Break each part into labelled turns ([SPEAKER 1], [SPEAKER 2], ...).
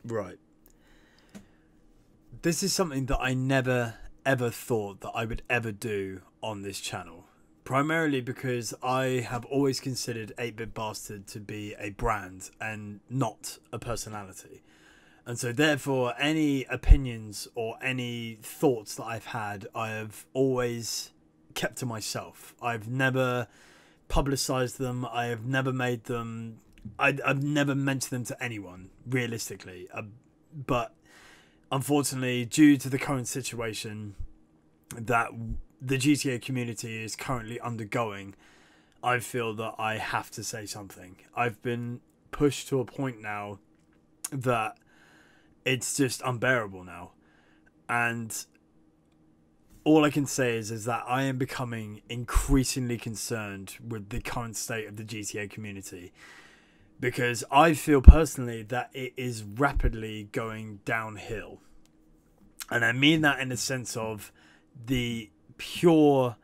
[SPEAKER 1] Right. This is something that I never ever thought that I would ever do on this channel. Primarily because I have always considered 8-Bit Bastard to be a brand and not a personality. And so therefore any opinions or any thoughts that I've had, I have always kept to myself. I've never publicized them. I have never made them. I've never mentioned them to anyone, realistically. But unfortunately, due to the current situation that the GTA community is currently undergoing, I feel that I have to say something. I've been pushed to a point now that it's just unbearable now. And all I can say is that I am becoming increasingly concerned with the current state of the GTA community. Because I feel personally that it is rapidly going downhill. And I mean that in the sense of the pure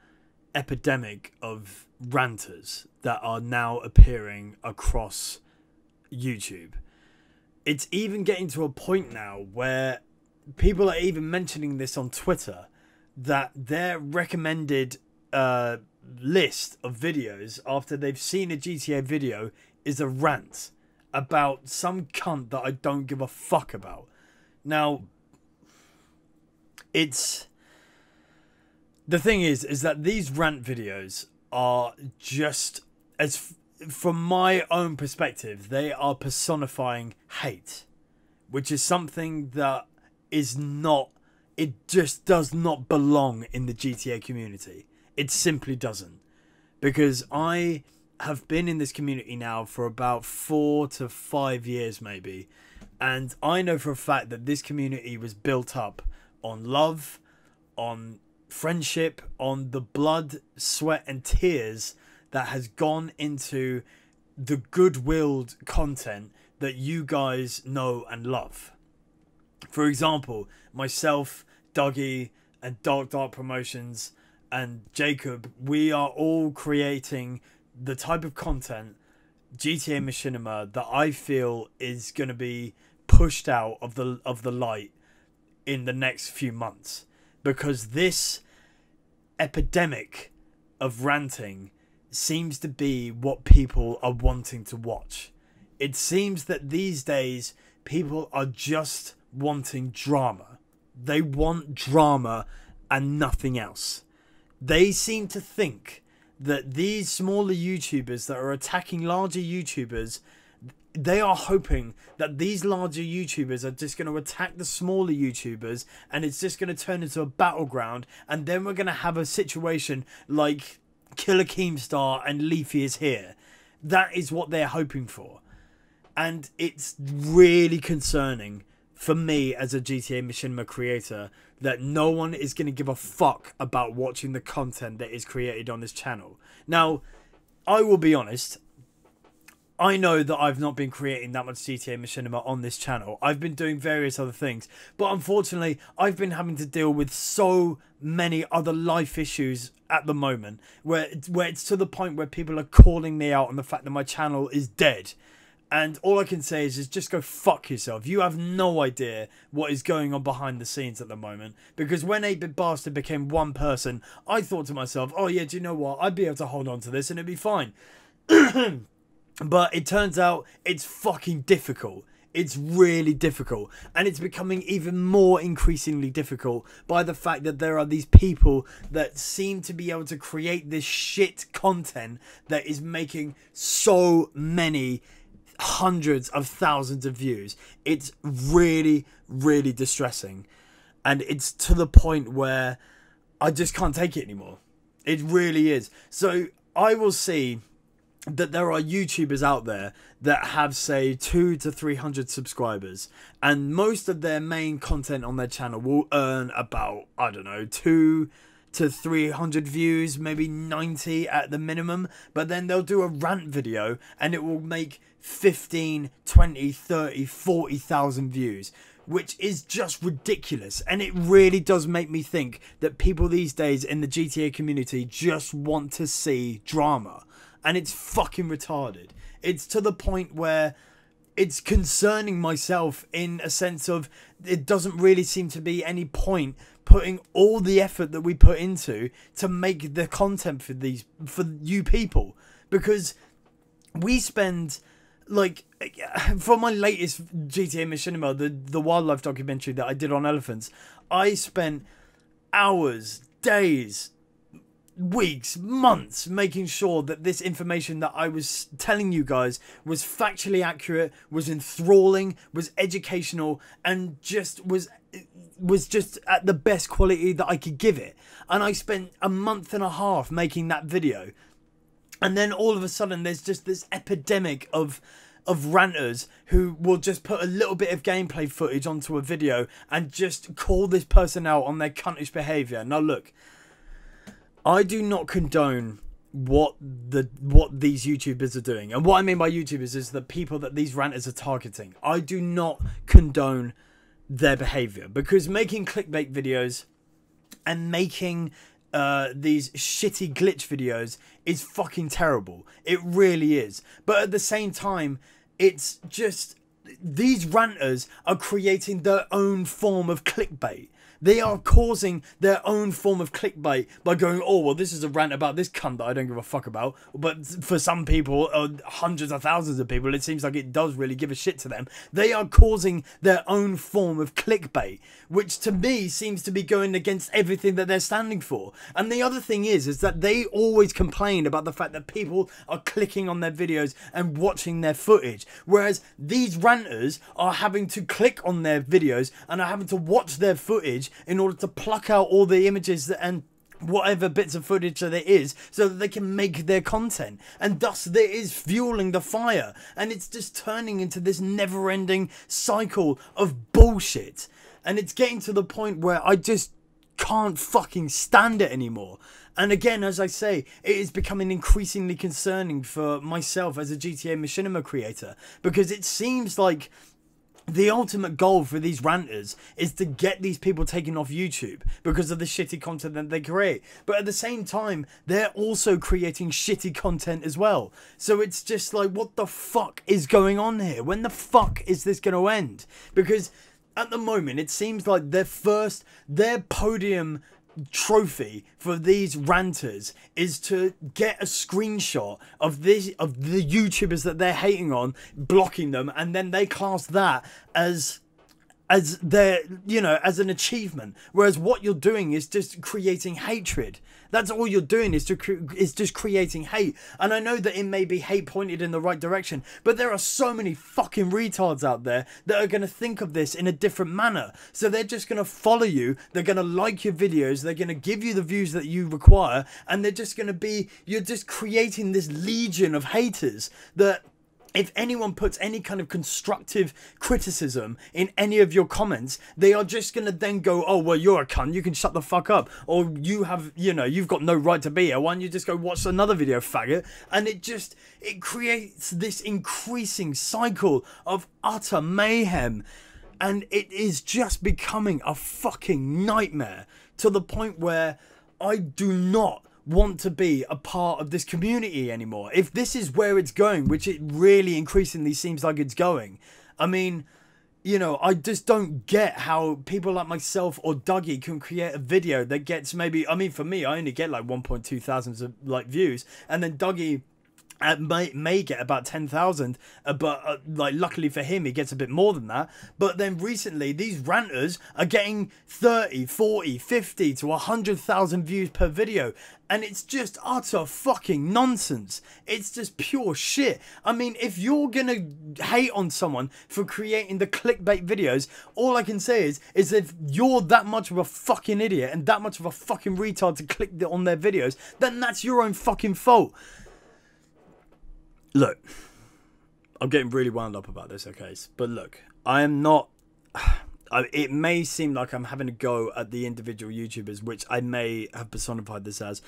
[SPEAKER 1] epidemic of ranters that are now appearing across YouTube. It's even getting to a point now where people are even mentioning this on Twitter, that their recommended list of videos after they've seen a GTA video is a rant about some cunt that I don't give a fuck about. Now, it's... The thing is that these rant videos are just, as from my own perspective, they are personifying hate, which is something that is not, it just does not belong in the GTA community. It simply doesn't. Because I have been in this community now for about 4 to 5 years maybe, and I know for a fact that this community was built up on love, on friendship, on the blood, sweat and tears that has gone into the good-willed content that you guys know and love. For example, myself, Dougie and Dark Promotions and Jacob, we are all creating the type of content, GTA Machinima, that I feel is going to be pushed out of the light in the next few months. Because this epidemic of ranting seems to be what people are wanting to watch. It seems that these days people are just wanting drama. They want drama and nothing else. They seem to think that these smaller YouTubers that are attacking larger YouTubers, they are hoping that these larger YouTubers are just going to attack the smaller YouTubers and it's just going to turn into a battleground, and then we're going to have a situation like Killer Keemstar and Leafy is here. That is what they're hoping for. And it's really concerning for me as a GTA Machinima creator that no one is going to give a fuck about watching the content that is created on this channel. Now, I will be honest, I know that I've not been creating that much GTA Machinima on this channel. I've been doing various other things. But unfortunately, I've been having to deal with so many other life issues at the moment, where it's to the point where people are calling me out on the fact that my channel is dead. And all I can say is just go fuck yourself. You have no idea what is going on behind the scenes at the moment. Because when 8-Bit Bastard became one person, I thought to myself, oh yeah, do you know what? I'd be able to hold on to this and it'd be fine. But it turns out it's fucking difficult. It's really difficult. And it's becoming even more increasingly difficult by the fact that there are these people that seem to be able to create this shit content that is making so many hundreds of thousands of views. It's really, really distressing. And it's to the point where I just can't take it anymore. It really is. So I will see that there are YouTubers out there that have, say, 200 to 300 subscribers, and most of their main content on their channel will earn about, I don't know, 200 to 300 views, maybe 90 at the minimum. But then they'll do a rant video and it will make 15, 20, 30, 40,000 views, which is just ridiculous. And it really does make me think that people these days in the GTA community just want to see drama. And it's fucking retarded. It's to the point where it's concerning myself in a sense of it doesn't really seem to be any point putting all the effort that we put into to make the content for you people, because we spend, like, for my latest GTA Machinima, the wildlife documentary that I did on elephants, I spent hours, days, weeks, months making sure that this information that I was telling you guys was factually accurate, was enthralling, was educational, and just was just at the best quality that I could give it. And I spent a month and a half making that video. And then all of a sudden there's just this epidemic of ranters who will just put a little bit of gameplay footage onto a video and just call this person out on their cuntish behaviour. Now look, I do not condone what these YouTubers are doing. And what I mean by YouTubers is the people that these ranters are targeting. I do not condone their behaviour, because making clickbait videos and making these shitty glitch videos is fucking terrible. It really is. But at the same time, it's just, these ranters are creating their own form of clickbait. They are causing their own form of clickbait by going, oh, well, this is a rant about this cunt that I don't give a fuck about. But for some people, hundreds of thousands of people, it seems like it does really give a shit to them. They are causing their own form of clickbait, which to me seems to be going against everything that they're standing for. And the other thing is that they always complain about the fact that people are clicking on their videos and watching their footage. Whereas these ranters are having to click on their videos and are having to watch their footage in order to pluck out all the images and whatever bits of footage that there is, so that they can make their content, and thus there is fueling the fire, and it's just turning into this never-ending cycle of bullshit. And it's getting to the point where I just can't fucking stand it anymore. And again, as I say, it is becoming increasingly concerning for myself as a GTA Machinima creator, because it seems like the ultimate goal for these ranters is to get these people taken off YouTube because of the shitty content that they create. But at the same time, they're also creating shitty content as well. So it's just like, what the fuck is going on here? When the fuck is this going to end? Because at the moment, it seems like their podium trophy for these ranters is to get a screenshot of the YouTubers that they're hating on, blocking them, and then they class that as their, you know, as an achievement. Whereas what you're doing is just creating hatred. That's all you're doing, is just creating hate. And I know that it may be hate pointed in the right direction, but there are so many fucking retards out there that are going to think of this in a different manner. So they're just going to follow you, they're going to like your videos, they're going to give you the views that you require, and they're just going to be, you're just creating this legion of haters that, if anyone puts any kind of constructive criticism in any of your comments, they are just going to then go, oh, well, you're a cunt, you can shut the fuck up. Or you have, you know, you've got no right to be here. Why don't you just go watch another video, faggot? And it creates this increasing cycle of utter mayhem. And it is just becoming a fucking nightmare, to the point where I do not want to be a part of this community anymore. If this is where it's going, which it really increasingly seems like it's going, I mean, you know, I just don't get how people like myself or Dougie can create a video that gets maybe, I mean, for me, I only get like 1.2 thousands of like views, and then Dougie may get about 10,000, but like luckily for him he gets a bit more than that. But then recently these ranters are getting 30, 40, 50 to 100,000 views per video, and it's just utter fucking nonsense. It's just pure shit. I mean, if you're gonna hate on someone for creating the clickbait videos, all I can say is if you're that much of a fucking idiot and that much of a fucking retard to click on their videos, then that's your own fucking fault. Look, I'm getting really wound up about this, okay? But look, I am not... It may seem like I'm having a go at the individual YouTubers, which I may have personified this as.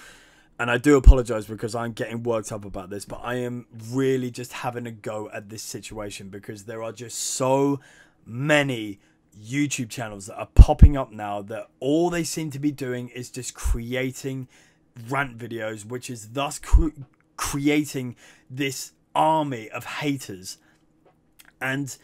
[SPEAKER 1] And I do apologise because I'm getting worked up about this. But I am really just having a go at this situation because there are just so many YouTube channels that are popping up now that all they seem to be doing is just creating rant videos, which is thus creating this army of haters. And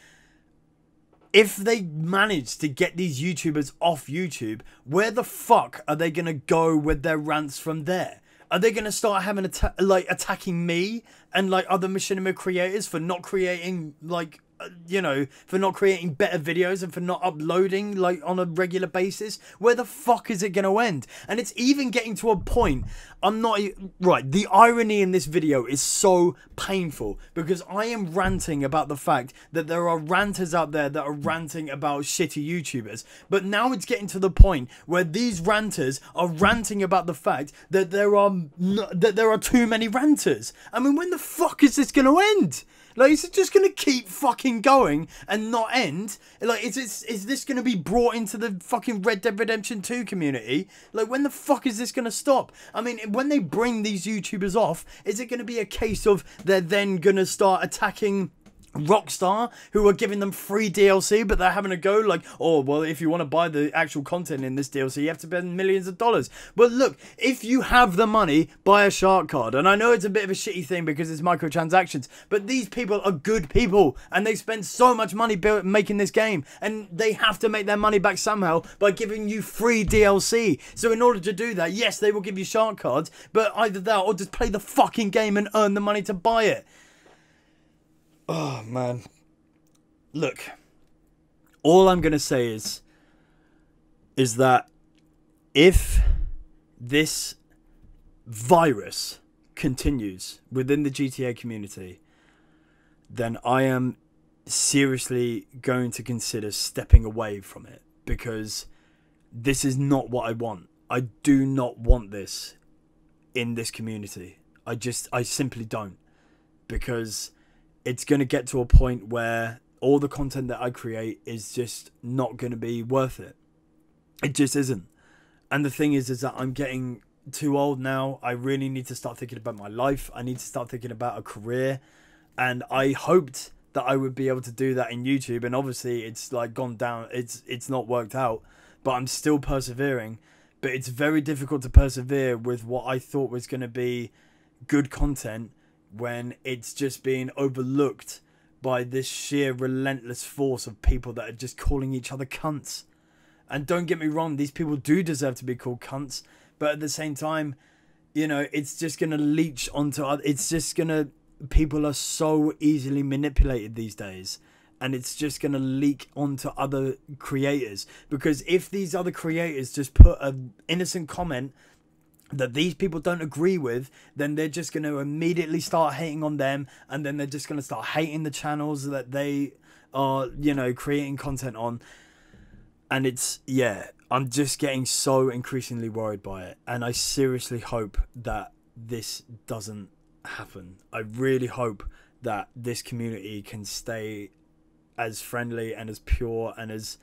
[SPEAKER 1] if they manage to get these YouTubers off YouTube, where the fuck are they going to go with their rants from there? Are they going to start having attacking me and like other machinima creators for not creating like, you know, for not creating better videos and for not uploading like on a regular basis? Where the fuck is it going to end? And it's even getting to a point, right, the irony in this video is so painful, because I am ranting about the fact that there are ranters out there that are ranting about shitty YouTubers, but now it's getting to the point where these ranters are ranting about the fact that there are too many ranters. I mean, when the fuck is this going to end? Like, is it just going to keep fucking going and not end? Like, is this going to be brought into the fucking Red Dead Redemption 2 community? Like, when the fuck is this going to stop? I mean, when they bring these YouTubers off, is it going to be a case of they're then going to start attacking Rockstar, who are giving them free DLC, but they're having to go like, oh, well, if you want to buy the actual content in this DLC, you have to spend millions of dollars. But look, if you have the money, buy a shark card. And I know it's a bit of a shitty thing because it's microtransactions, but these people are good people and they spend so much money making this game, and they have to make their money back somehow by giving you free DLC. So in order to do that, yes, they will give you shark cards, but either that or just play the fucking game and earn the money to buy it. Oh, man. Look, all I'm going to say is that if this virus continues within the GTA community, then I am seriously going to consider stepping away from it, because this is not what I want. I do not want this in this community. I simply don't, because it's going to get to a point where all the content that I create is just not going to be worth it. It just isn't. And the thing is that I'm getting too old now. I really need to start thinking about my life. I need to start thinking about a career. And I hoped that I would be able to do that in YouTube. And obviously it's like gone down. It's not worked out. But I'm still persevering. But it's very difficult to persevere with what I thought was going to be good content, when it's just being overlooked by this sheer relentless force of people that are just calling each other cunts. And don't get me wrong, these people do deserve to be called cunts, but at the same time, you know, it's just going to leech onto other, it's just going to, people are so easily manipulated these days, and it's just going to leak onto other creators, because if these other creators just put an innocent comment that these people don't agree with, then they're just going to immediately start hating on them, and then they're just going to start hating the channels that they are, you know, creating content on. And it's, yeah, I'm just getting so increasingly worried by it, and I seriously hope that this doesn't happen. I really hope that this community can stay as friendly and as pure and as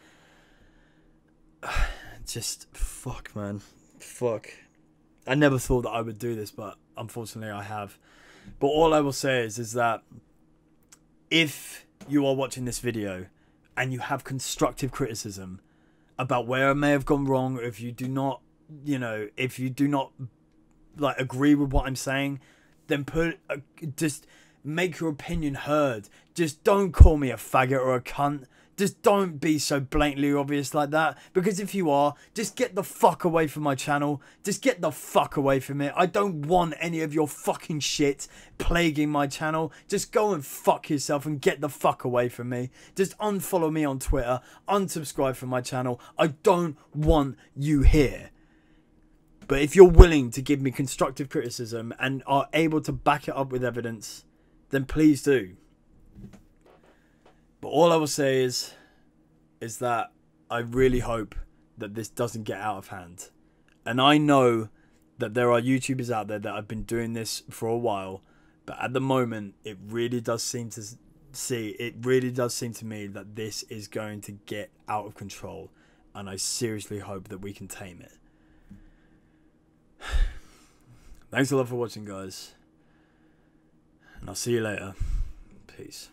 [SPEAKER 1] just fuck, man, fuck. I never thought that I would do this, but unfortunately I have. But all I will say is that if you are watching this video and you have constructive criticism about where I may have gone wrong, or if you do not, you know, if you do not like agree with what I'm saying, then just make your opinion heard. Just don't call me a faggot or a cunt. Just don't be so blatantly obvious like that. Because if you are, just get the fuck away from my channel. Just get the fuck away from it. I don't want any of your fucking shit plaguing my channel. Just go and fuck yourself and get the fuck away from me. Just unfollow me on Twitter. Unsubscribe from my channel. I don't want you here. But if you're willing to give me constructive criticism and are able to back it up with evidence, then please do. But all I will say is that I really hope that this doesn't get out of hand. And I know that there are YouTubers out there that have been doing this for a while, but at the moment it really does seem to me that this is going to get out of control, and I seriously hope that we can tame it. Thanks a lot for watching, guys, and I'll see you later. Peace.